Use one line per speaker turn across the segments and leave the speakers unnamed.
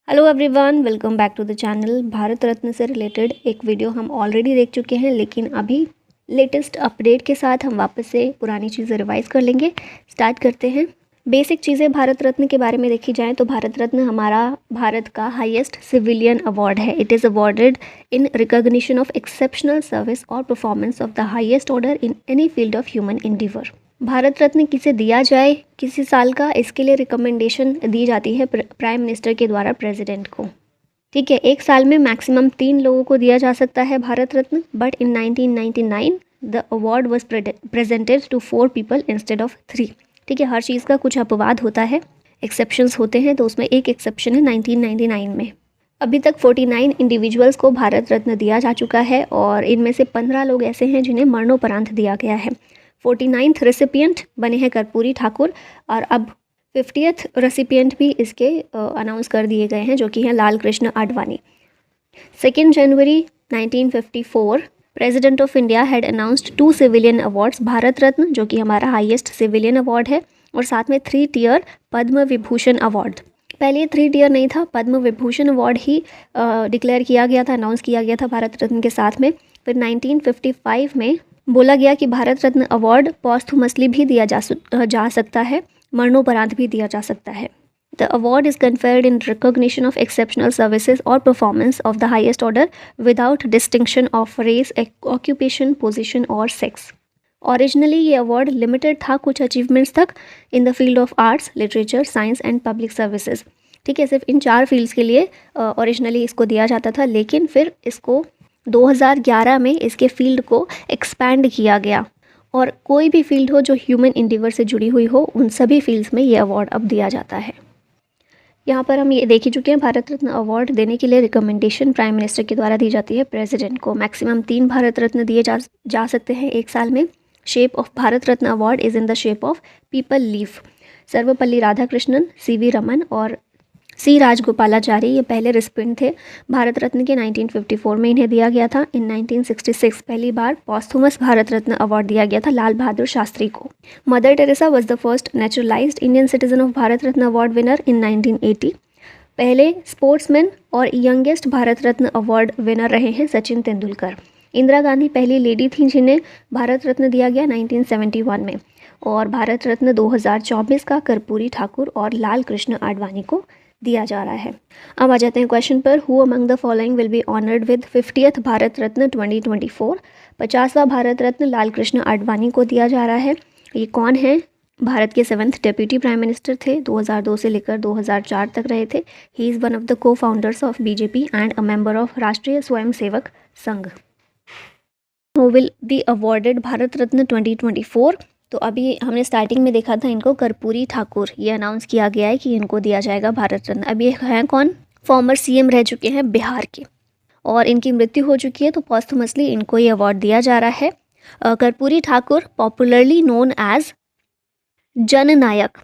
Hello everyone, welcome back to the channel. Bharat Ratna से related एक video हम ऑलरेडी देख चुके हैं, लेकिन अभी लेटेस्ट अपडेट के साथ हम वापस से पुरानी चीज़ें रिवाइज कर लेंगे। स्टार्ट करते हैं। बेसिक चीज़ें भारत रत्न के बारे में देखी जाए तो भारत रत्न हमारा भारत का हाईएस्ट सिविलियन अवार्ड है। It is awarded in recognition of exceptional service और performance of the highest order in any field of human endeavour. Bharat Ratna किसे दिया जाए किसी साल का, इसके लिए रिकमेंडेशन दी जाती है प्राइम मिनिस्टर के द्वारा प्रेसिडेंट को। ठीक है, एक साल में मैक्सिमम 3 लोगों को दिया जा सकता है Bharat Ratna, but in 1999 the award was presented to 4 people instead of 3। ठीक है, हर चीज़ का कुछ अपवाद होता है, एक्सेप्शंस होते हैं, तो उसमें एक एक्सेप्शन है 1999 में। अभी तक 49 इंडिविजुअल्स को भारत रत्न दिया जा चुका है और इनमें से 15 लोग ऐसे हैं जिन्हें मरणोपरांत दिया गया है। 49th रेसिपिएंट बने हैं कर्पूरी ठाकुर और अब 50th रेसिपिएंट भी इसके अनाउंस कर दिए गए हैं, जो कि हैं Lal Krishna Advani. 2 January 1954 president of India had announced 2 civilian awards, Bharat Ratna जो कि हमारा हाईएस्ट सिविलियन अवार्ड है, और साथ में 3 टियर पद्म विभूषण अवार्ड। पहले 3 टियर नहीं था, पद्म विभूषण अवार्ड ही डिक्लेयर किया गया था, अनाउंस किया गया था भारत रत्न के साथ में। फिर 1955 में बोला गया कि भारत रत्न अवार्ड पॉस्थुमसली भी दिया जा सकता है, मरणोपरांत भी दिया जा सकता है। The award is conferred in recognition of exceptional services और performance of the highest order without distinction of race, occupation, position और सेक्स। ओरिजिनली ये अवार्ड लिमिटेड था कुछ अचीवमेंट्स तक in the field of arts, literature, science and public services. ठीक है, सिर्फ इन 4 fields के लिए ओरिजिनली इसको दिया जाता था, लेकिन फिर इसको 2011 में इसके फील्ड को एक्सपैंड किया गया और कोई भी फील्ड हो जो ह्यूमन इंडिवर से जुड़ी हुई हो, उन सभी फील्ड्स में ये अवार्ड अब दिया जाता है। यहाँ पर हम ये देख ही चुके हैं, भारत रत्न अवार्ड देने के लिए रिकमेंडेशन प्राइम मिनिस्टर के द्वारा दी जाती है प्रेसिडेंट को। मैक्सिमम 3 भारत रत्न दिए जा सकते हैं एक साल में। Shape of Bharat Ratna award is in the shape of people leaf. Sarvepalli Radhakrishnan, CV Raman और C राजगोपालाचारी ये पहले रिसिपिएंट थे भारत रत्न के। 1954 में इन्हें दिया गया था। इन 1966 पहली बार पॉस्थुमस भारत रत्न अवार्ड दिया गया था लाल बहादुर शास्त्री को। Mother Teresa was the first naturalised Indian citizen of Bharat Ratna award winner in 1980। पहले स्पोर्ट्समैन और youngest Bharat Ratna award winner रहे हैं सचिन तेंदुलकर। इंदिरा गांधी पहली लेडी थी जिन्हें भारत रत्न दिया गया 1971 में, और भारत रत्न 2024 का कर्पूरी ठाकुर और लाल कृष्ण आडवाणी को दिया जा रहा है। अब आ जाते हैं क्वेश्चन पर। Who among the following will be honoured with 50th Bharat Ratna 2024? 50वां भारत रत्न लाल कृष्ण आडवाणी को दिया जा रहा है। ये कौन है? भारत के 7th डेप्यूटी प्राइम मिनिस्टर थे, 2002 से लेकर 2004 तक रहे थे। He is one of the co founders of BJP and a member of Rashtriya Swayam Sevak Sangh. Who will be awarded Bharat Ratna 2024? तो अभी हमने स्टार्टिंग में देखा था इनको कर्पूरी ठाकुर, ये अनाउंस किया गया है कि इनको दिया जाएगा भारत रत्न। अब ये हैं कौन? फॉर्मर CM रह चुके हैं बिहार के और इनकी मृत्यु हो चुकी है, तो पॉस्थुमसली इनको ये अवार्ड दिया जा रहा है। Karpoori Thakur popularly known as Jananayak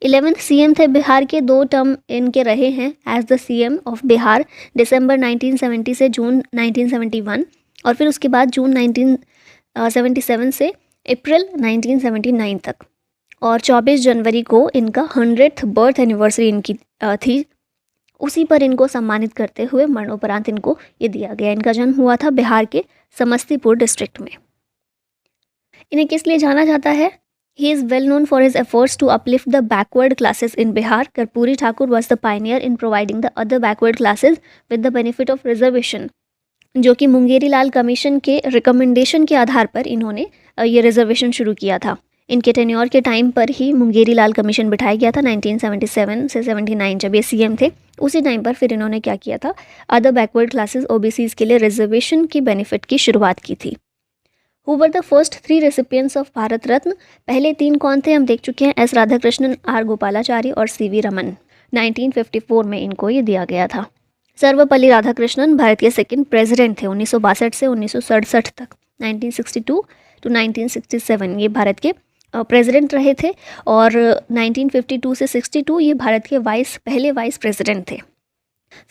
11th CM थे बिहार के। 2 टर्म इनके रहे हैं as the CM of Bihar, दिसंबर 1970 से जून 1971, और फिर उसके बाद जून 1977 से अप्रैल 1979 तक, और 24 जनवरी को इनका 100th बर्थ एनिवर्सरी इनकी थी। उसी पर इनको सम्मानित करते हुए मरणोपरांत इनको ये दिया गया। इनका जन्म हुआ था बिहार के समस्तीपुर डिस्ट्रिक्ट में। इन्हें किस लिए जाना जाता है? He is well known for his efforts to uplift the backward classes in Bihar. Karpoori Thakur was the pioneer in providing the other backward classes with the benefit of reservation, जो कि मुंगेरी लाल कमीशन के रिकमेंडेशन के आधार पर इन्होंने ये रिजर्वेशन शुरू किया था। इनके टेन्योर के टाइम पर ही मुंगेरी लाल कमीशन बिठाया गया था 1977 से 79, जब ये CM थे। उसी टाइम पर फिर इन्होंने क्या किया था, अदर बैकवर्ड क्लासेस OBCs के लिए रिजर्वेशन की बेनिफिट की शुरुआत की थी। Who were the first 3 recipients of Bharat Ratna? पहले 3 कौन थे हम देख चुके हैं, S राधाकृष्णन, R गोपालाचारी और CV रमन। 1954 में इनको ये दिया गया था। सर्वपल्ली राधाकृष्णन भारत के 2nd प्रेसिडेंट थे 1962 से 1967 तक। 1962 टू 1967 ये भारत के प्रेसिडेंट रहे थे, और 1952 से 62 ये भारत के पहले वाइस प्रेसिडेंट थे।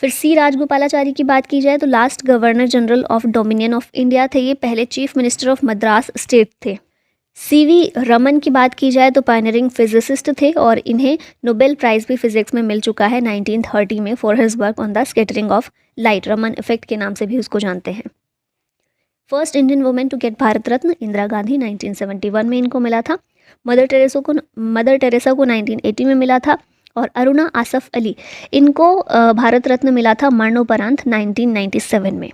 फिर C राजगोपालाचारी की बात की जाए तो last governor general of dominion of India थे ये, पहले chief minister of Madras state थे। सीवी रमन की बात की जाए तो पायनियरिंग फिजिसिस्ट थे और इन्हें नोबेल प्राइज़ भी फिजिक्स में मिल चुका है 1930 में for his work on the scattering of light. Raman effect के नाम से भी उसको जानते हैं। First Indian women to get Bharat Ratna Indira Gandhi 1971 में इनको मिला था। मदर टेरेसा को 1980 में मिला था। और अरुणा आसफ अली इनको भारत रत्न मिला था मरणोपरांत 1997 में।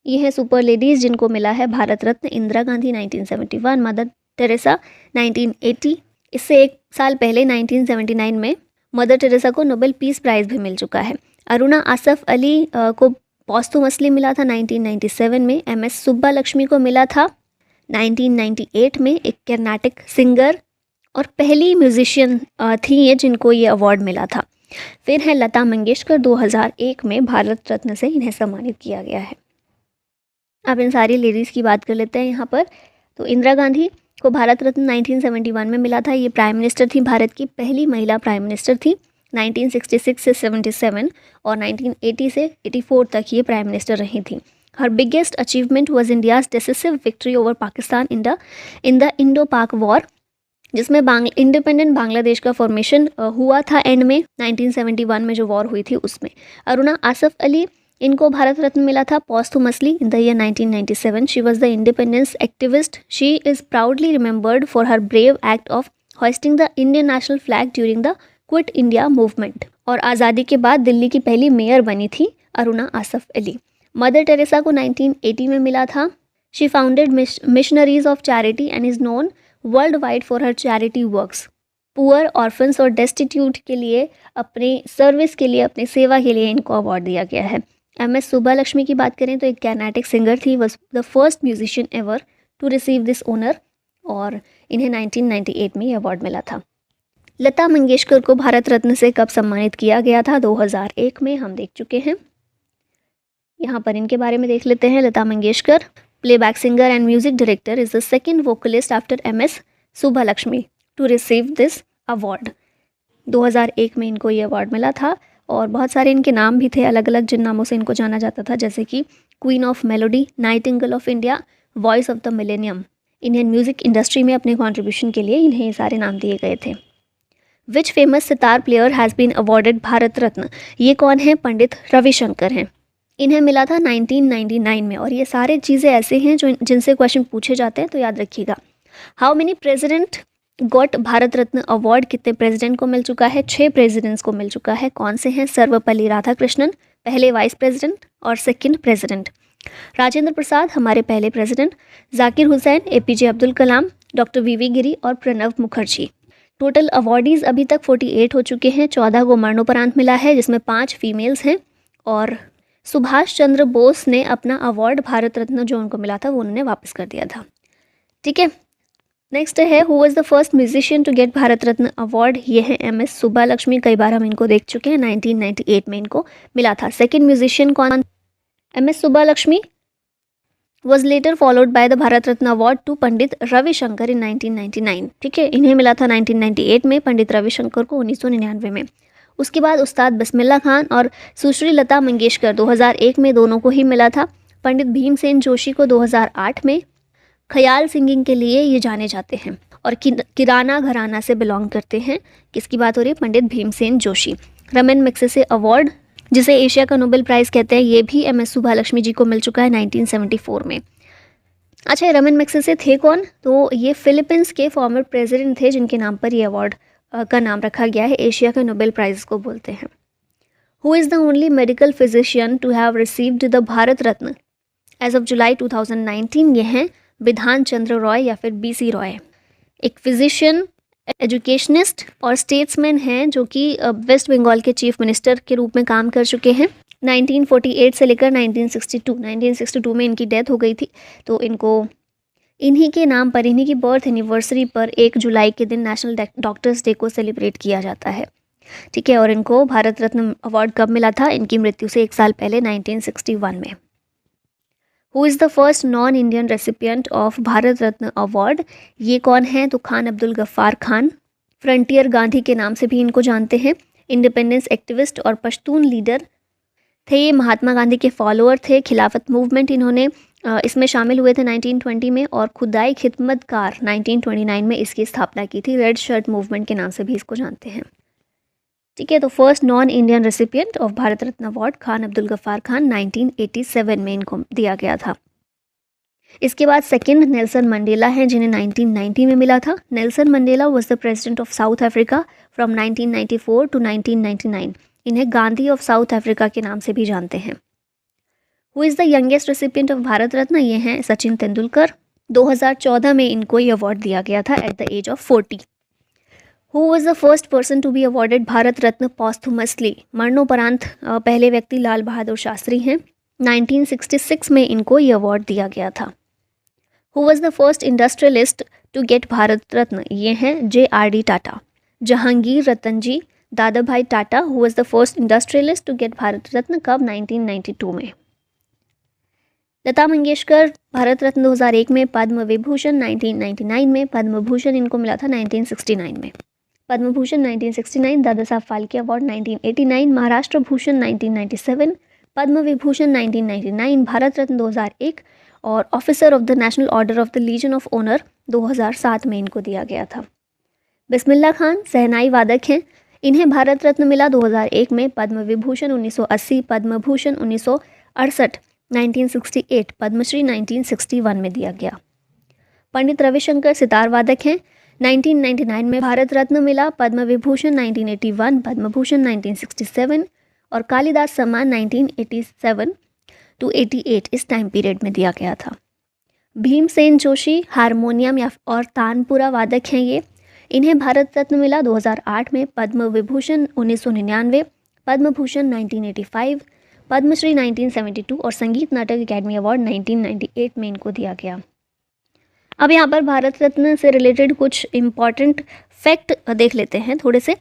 ये है सुपर लेडीज़ जिनको मिला है भारत रत्न। Indira Gandhi 1971, mother Teresa 1980। इससे एक साल पहले 1979 में मदर टेरेसा को नोबेल पीस प्राइज़ भी मिल चुका है। अरुणा आसफ अली को पॉस्टुमसली मिला था 1997 में। MS सुब्बालक्ष्मी को मिला था 1998 में, एक कर्नाटक सिंगर और पहली म्यूजिशियन थी ये जिनको ये अवार्ड मिला था। फिर है लता मंगेशकर, 2001 में भारत रत्न से इन्हें सम्मानित किया गया है। अब इन सारी लेडीज़ की बात कर लेते हैं यहाँ पर। तो इंदिरा गांधी को भारत रत्न 1971 में मिला था। ये प्राइम मिनिस्टर थी, भारत की पहली महिला प्राइम मिनिस्टर थी 1966 से 77 और 1980 से 84 तक ये प्राइम मिनिस्टर रही थी। हर biggest achievement was India's decisive victory over Pakistan in the Indo Pak war, जिसमें इंडिपेंडेंट बांग्लादेश का फॉर्मेशन हुआ था एंड में 1971 में जो वॉर हुई थी उसमें। अरुणा आसफ अली इनको भारत रत्न मिला था posthumously in the year 1997। She was the independence activist. She is proudly remembered for her brave act of hoisting the Indian national flag during the quit India movement. और आज़ादी के बाद दिल्ली की पहली मेयर बनी थी अरुणा आसफ अली। मदर टेरेसा को 1980 में मिला था। She founded missionaries of charity and is known world wide for her charity works. Poor, orphans और डेस्टिट्यूट के लिए, अपने सर्विस के लिए, अपने सेवा के लिए इनको अवार्ड दिया गया है। MS सुब्बालक्ष्मी की बात करें तो एक कर्नाटक सिंगर थी, was the first musician ever to receive this honour और इन्हें 1998 में ये अवार्ड मिला था। लता मंगेशकर को भारत रत्न से कब सम्मानित किया गया था? 2001 में, हम देख चुके हैं। यहाँ पर इनके बारे में देख लेते हैं। Lata Mangeshkar, playback singer and music director, is the second vocalist after MS Subbulakshmi to receive this award. 2001 में इनको ये अवार्ड मिला था और बहुत सारे इनके नाम भी थे अलग अलग जिन नामों से इनको जाना जाता था, जैसे कि queen of melody, Nightingale of India, voice of the millennium. Indian music industry में अपने कॉन्ट्रीब्यूशन के लिए इन्हें ये सारे नाम दिए गए थे। Which famous sitar player has been awarded Bharat Ratna? ये कौन है? पंडित रविशंकर हैं। इन्हें मिला था 1999 में। और ये सारे चीज़ें ऐसे हैं जो जिनसे क्वेश्चन पूछे जाते हैं, तो याद रखिएगा। How many president got Bharat Ratna award? कितने प्रेसिडेंट को मिल चुका है? 6 प्रेसिडेंट्स को मिल चुका है। कौन से हैं? सर्वपल्ली राधाकृष्णन, पहले वाइस प्रेसिडेंट और सेकंड प्रेसिडेंट। राजेंद्र प्रसाद, हमारे पहले president. Zakir Hussain, APJ Abdul Kalam, doctor VV गिरी और प्रणब मुखर्जी। टोटल अवार्डीज़ अभी तक 48 हो चुके हैं। 14 को मरणोपरांत मिला है, जिसमें 5 फीमेल्स हैं। और सुभाष चंद्र बोस ने अपना अवार्ड भारत रत्न जो उनको मिला था वो उन्होंने वापस कर दिया था। ठीक है, नेक्स्ट है who was the first musician to get Bharat Ratna award? ये है MS सुब्बालक्ष्मी। कई बार हम इनको देख चुके हैं। 1998 में इनको मिला था। सेकंड म्यूजिशियन कौन? MS Subbulakshmi was later followed by the Bharat Ratna award to Pandit Ravi Shankar in 1999। ठीक है, इन्हें मिला था 1998 में, पंडित रविशंकर को 1999 में। उसके बाद उस्ताद बिस्मिल्लाह खान और सुश्री लता मंगेशकर 2001 में दोनों को ही मिला था। पंडित भीमसेन जोशी को 2008 में। ख्याल सिंगिंग के लिए ये जाने जाते हैं और किराना घराना से बिलोंग करते हैं। किसकी बात हो रही है? पंडित भीमसेन जोशी। रमन मैग्सेसे अवार्ड, जिसे एशिया का नोबेल प्राइज़ कहते हैं, ये भी MS सुब्बालक्ष्मी जी को मिल चुका है 1974 में। अच्छा, रमन मैग्सेसे थे कौन? तो ये फिलीपींस के फॉर्मर प्रेसिडेंट थे जिनके नाम पर ये अवार्ड का नाम रखा गया है। एशिया का नोबेल प्राइज़ को बोलते हैं। Who is the only medical physician to have received the Bharat Ratna as of July 2019? ये हैं बिधान चंद्र रॉय या फिर BC रॉय। एक फिजिशियन, एजुकेशनिस्ट और स्टेट्समैन हैं जो कि वेस्ट बंगाल के चीफ मिनिस्टर के रूप में काम कर चुके हैं 1948 से लेकर 1962 में इनकी डेथ हो गई थी। तो इनको इन्हीं के नाम पर, इन्हीं की बर्थ एनिवर्सरी पर 1 जुलाई के दिन नेशनल डॉक्टर्स डे को सेलिब्रेट किया जाता है। ठीक है, और इनको भारत रत्न अवार्ड कब मिला था? इनकी मृत्यु से 1 साल पहले 1961 में। Who is the first non Indian recipient of Bharat Ratna award? ये कौन है? तो खान अब्दुल गफ्फार खान। फ्रंटियर गांधी के नाम से भी इनको जानते हैं। इंडिपेंडेंस एक्टिविस्ट और पश्तून लीडर थे ये। महात्मा गांधी के फॉलोअर थे। खिलाफत मूवमेंट इन्होंने इसमें शामिल हुए थे 1920 में, और खुदाई खिदमतकार 1929 में इसकी स्थापना की थी। रेड शर्ट मूवमेंट के नाम से भी इसको जानते हैं। ठीक है, तो first non Indian recipient of Bharat Ratna award Khan Abdul Ghaffar Khan 1987 में इनको दिया गया था। इसके बाद सेकंड नेल्सन मंडेला हैं, जिन्हें 1990 में मिला था। Nelson Mandela was the president of South Africa from 1994 to 1999। इन्हें गांधी ऑफ साउथ अफ्रीका के नाम से भी जानते हैं। Who is the youngest recipient of Bharat Ratna? ये हैं सचिन तेंदुलकर। 2014 में इनको ये अवार्ड दिया गया था at the age of 40। Who was the first person to be awarded Bharat Ratna posthumously? मरणोपरांत पहले व्यक्ति लाल बहादुर शास्त्री हैं। 1966 में इनको ये अवार्ड दिया गया था। Who was the first industrialist to get Bharat Ratna? ये हैं JRD Tata. Jehangir Ratan ji Dadabhoy Tata who was the first industrialist to get Bharat Ratna कब? 1992 में। लता मंगेशकर भारत रत्न 2001 में, पद्म विभूषण 1999 में, पद्म भूषण इनको मिला था 1969 में। पद्म भूषण 1969, दादा साहब फाल्के अवार्ड 1989, महाराष्ट्र भूषण 1997, पद्म विभूषण 1999, भारत रत्न 2001 और officer of the National Order of the Legion of Honour 2007 में इनको दिया गया था। बिस्मिल्लाह खान सहनाई वादक हैं। इन्हें भारत रत्न मिला 2001 में, पद्म विभूषण 1980, पद्म भूषण 1968, 1968, पद्मश्री 1961 में दिया गया। पंडित रविशंकर सितार वादक हैं। 1999 में भारत रत्न मिला, पद्म विभूषण 1981, पद्म भूषण 1967 और कालिदास सम्मान 1987 टू 88 इस टाइम पीरियड में दिया गया था। भीमसेन जोशी हारमोनियम या और तानपुरा वादक हैं ये। इन्हें भारत रत्न मिला 2008 में, पद्म विभूषण 1999, पद्म भूषण 1985, पद्मश्री 1972 और संगीत नाटक अकेडमी अवार्ड 1998 में इनको दिया गया। अब यहाँ पर भारत रत्न से रिलेटेड कुछ इम्पॉर्टेंट फैक्ट देख लेते हैं थोड़े से।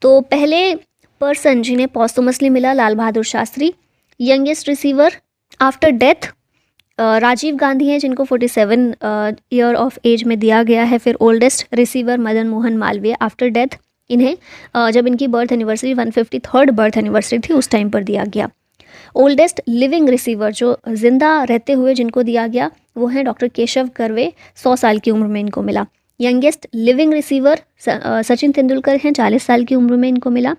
तो पहले पर्सन जिन्हें पॉस्टुमसली मिला Lal Bahadur Shastri. Youngest receiver after death Rajiv Gandhi हैं, जिनको 47 ईयर ऑफ एज में दिया गया है। फिर oldest receiver Madan Mohan Malviya after death. इन्हें जब इनकी birth anniversary 153rd birth anniversary थी उस टाइम पर दिया गया। ओल्डेस्ट लिविंग रिसीवर जो जिंदा रहते हुए जिनको दिया गया वो हैं डॉक्टर केशव कर्वे, 100 साल की उम्र में इनको मिला। Youngest living receiver Sachin Tendulkar हैं, 40 साल की उम्र में इनको मिला।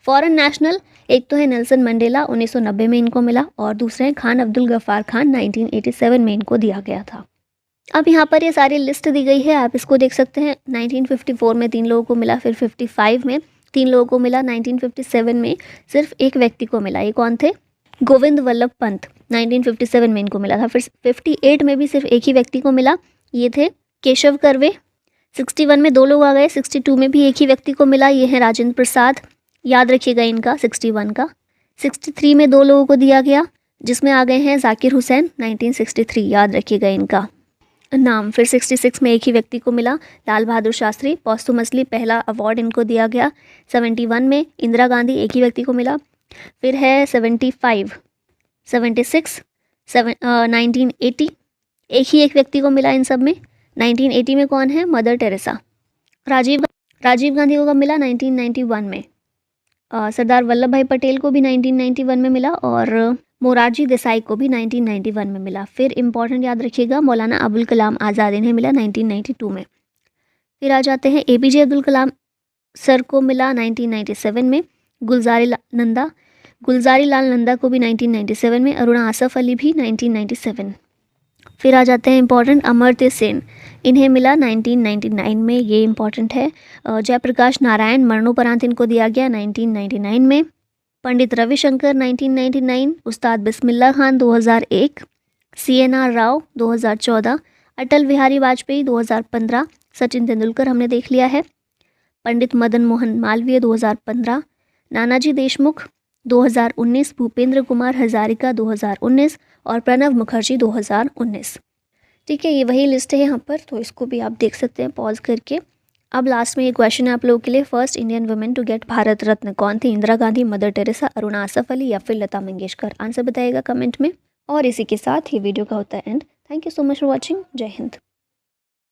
फॉरेन नेशनल एक तो है नेल्सन मंडेला, 1990 में इनको मिला, और दूसरे हैं खान अब्दुल गफ्फार खान, 1987 में इनको दिया गया था। अब यहाँ पर ये सारी लिस्ट दी गई है, आप इसको देख सकते हैं। 1954 में 3 लोगों को मिला, फिर 55 में 3 लोगों को मिला, 1957 में सिर्फ एक व्यक्ति को मिला। ये कौन थे? गोविंद वल्लभ पंत, 1957 में इनको मिला था। फिर 58 में भी सिर्फ एक ही व्यक्ति को मिला, ये थे केशव कर्वे। 61 में 2 लोग आ गए, 62 में भी एक ही व्यक्ति को मिला, ये है राजेंद्र प्रसाद, याद रखिएगा इनका 61 का। 63 में 2 लोगों को दिया गया, जिसमें आ गए हैं जाकिर हुसैन, 1963, याद रखिएगा इनका नाम। फिर 66 में एक ही व्यक्ति को मिला, लाल बहादुर शास्त्री, पॉस्टुमसली पहला अवार्ड इनको दिया गया। 71 में इंदिरा गांधी, एक ही व्यक्ति को मिला। फिर है 75, 76, 1980 एक व्यक्ति को मिला इन सब में। 1980 में कौन है? Mother Teresa. राजीव गांधी को कब मिला? 1991 में। सरदार वल्लभ भाई पटेल को भी 1991 में मिला, और मोरारजी देसाई को भी 1991 में मिला। फिर इंपॉर्टेंट याद रखिएगा, मौलाना अबुल कलाम आज़ाद, इन्हें मिला 1992 में। फिर आ जाते हैं APJ अब्दुल कलाम सर को मिला 1997 में। गुलजारी लाल नंदा को भी 1997 में। अरुणा आसफ अली भी 1997। फिर आ जाते हैं इंपॉर्टेंट, अमर्त्य सेन, इन्हें मिला 1999 में, ये इंपॉर्टेंट है। जयप्रकाश नारायण मरणोपरांत इनको दिया गया 1999 में। पंडित रविशंकर 1999, उस्ताद बिस्मिल्लाह खान 2001, CNR राव 2014, अटल बिहारी वाजपेयी 2015, सचिन तेंदुलकर हमने देख लिया है। पंडित मदन मोहन मालवीय 2015, नानाजी देशमुख 2019, भूपेंद्र कुमार हजारिका 2019 और प्रणब मुखर्जी 2019। ठीक है, ये वही लिस्ट है यहाँ पर, तो इसको भी आप देख सकते हैं पॉज करके। अब लास्ट में ये क्वेश्चन है आप लोगों के लिए, first Indian women to get Bharat Ratna कौन थी? इंदिरा गांधी, मदर टेरेसा, अरुणा आसफ अली या फिर लता मंगेशकर? आंसर बताइएगा कमेंट में। और इसी के साथ ही वीडियो का होता है and. Thank you so much for watching. जय हिंद।